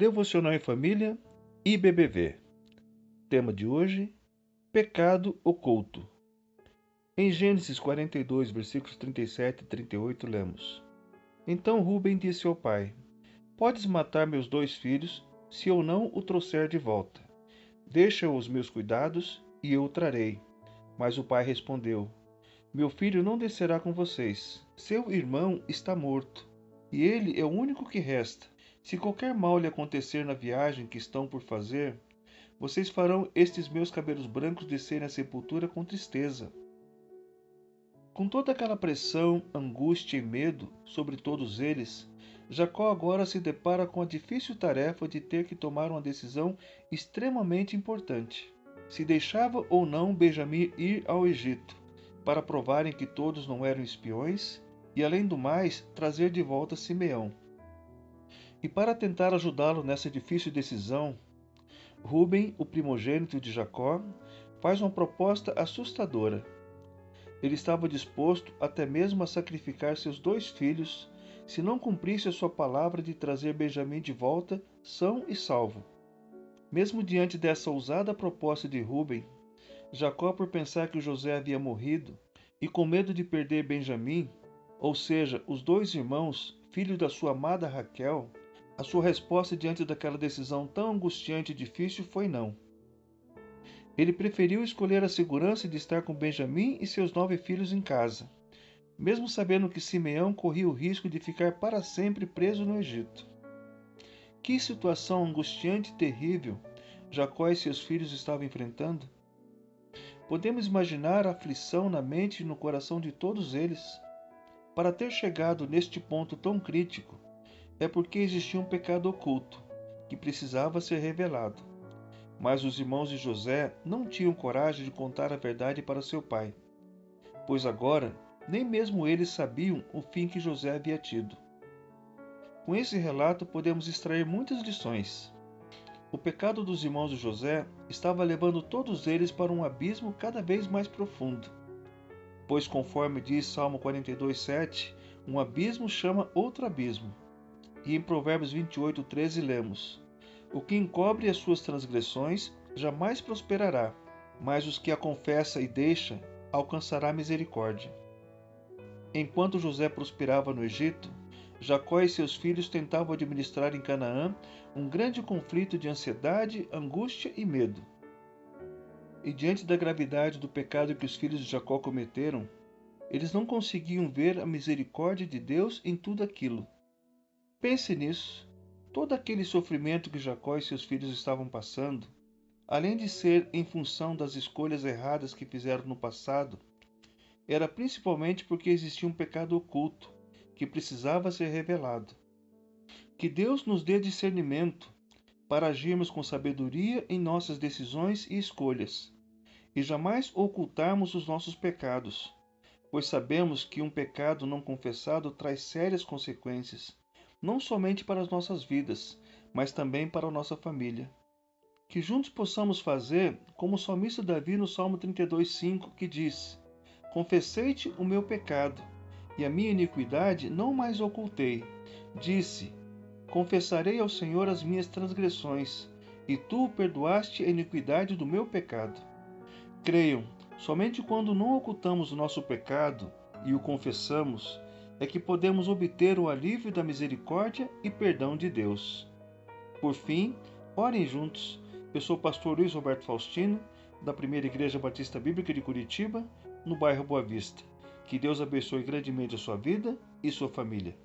Devocional em Família e BBV. Tema de hoje: pecado oculto. Em Gênesis 42, versículos 37 e 38, lemos: Então Rúben disse ao pai: Podes matar meus 2 filhos, se eu não o trouxer de volta. Deixa os meus cuidados, e eu o trarei. Mas o pai respondeu: Meu filho não descerá com vocês. Seu irmão está morto, e ele é o único que resta. Se qualquer mal lhe acontecer na viagem que estão por fazer, vocês farão estes meus cabelos brancos descerem à sepultura com tristeza. Com toda aquela pressão, angústia e medo sobre todos eles, Jacó agora se depara com a difícil tarefa de ter que tomar uma decisão extremamente importante. Se deixava ou não Benjamim ir ao Egito, para provarem que todos não eram espiões, e além do mais, trazer de volta Simeão. E para tentar ajudá-lo nessa difícil decisão, Rúben, o primogênito de Jacó, faz uma proposta assustadora. Ele estava disposto até mesmo a sacrificar seus 2 filhos se não cumprisse a sua palavra de trazer Benjamim de volta são e salvo. Mesmo diante dessa ousada proposta de Rúben, Jacó, por pensar que José havia morrido e com medo de perder Benjamim, ou seja, os 2 irmãos, filhos da sua amada Raquel, a sua resposta diante daquela decisão tão angustiante e difícil foi não. Ele preferiu escolher a segurança de estar com Benjamim e seus 9 filhos em casa, mesmo sabendo que Simeão corria o risco de ficar para sempre preso no Egito. Que situação angustiante e terrível Jacó e seus filhos estavam enfrentando? Podemos imaginar a aflição na mente e no coração de todos eles. Para ter chegado neste ponto tão crítico, é porque existia um pecado oculto, que precisava ser revelado. Mas os irmãos de José não tinham coragem de contar a verdade para seu pai, pois agora nem mesmo eles sabiam o fim que José havia tido. Com esse relato podemos extrair muitas lições. O pecado dos irmãos de José estava levando todos eles para um abismo cada vez mais profundo. Pois, conforme diz Salmo 42:7, um abismo chama outro abismo. E em Provérbios 28:13 lemos: O que encobre as suas transgressões jamais prosperará, mas os que a confessa e deixa alcançará misericórdia. Enquanto José prosperava no Egito, Jacó e seus filhos tentavam administrar em Canaã um grande conflito de ansiedade, angústia e medo. E diante da gravidade do pecado que os filhos de Jacó cometeram, eles não conseguiam ver a misericórdia de Deus em tudo aquilo. Pense nisso. Todo aquele sofrimento que Jacó e seus filhos estavam passando, além de ser em função das escolhas erradas que fizeram no passado, era principalmente porque existia um pecado oculto que precisava ser revelado. Que Deus nos dê discernimento para agirmos com sabedoria em nossas decisões e escolhas, e jamais ocultarmos os nossos pecados, pois sabemos que um pecado não confessado traz sérias consequências, não somente para as nossas vidas, mas também para a nossa família. Que juntos possamos fazer como o salmista Davi no Salmo 32:5, que diz: Confessei-te o meu pecado, e a minha iniquidade não mais ocultei. Disse: Confessarei ao Senhor as minhas transgressões, e tu perdoaste a iniquidade do meu pecado. Creiam, somente quando não ocultamos o nosso pecado e o confessamos, é que podemos obter o alívio da misericórdia e perdão de Deus. Por fim, orem juntos. Eu sou o pastor Luiz Roberto Faustino, da Primeira Igreja Batista Bíblica de Curitiba, no bairro Boa Vista. Que Deus abençoe grandemente a sua vida e sua família.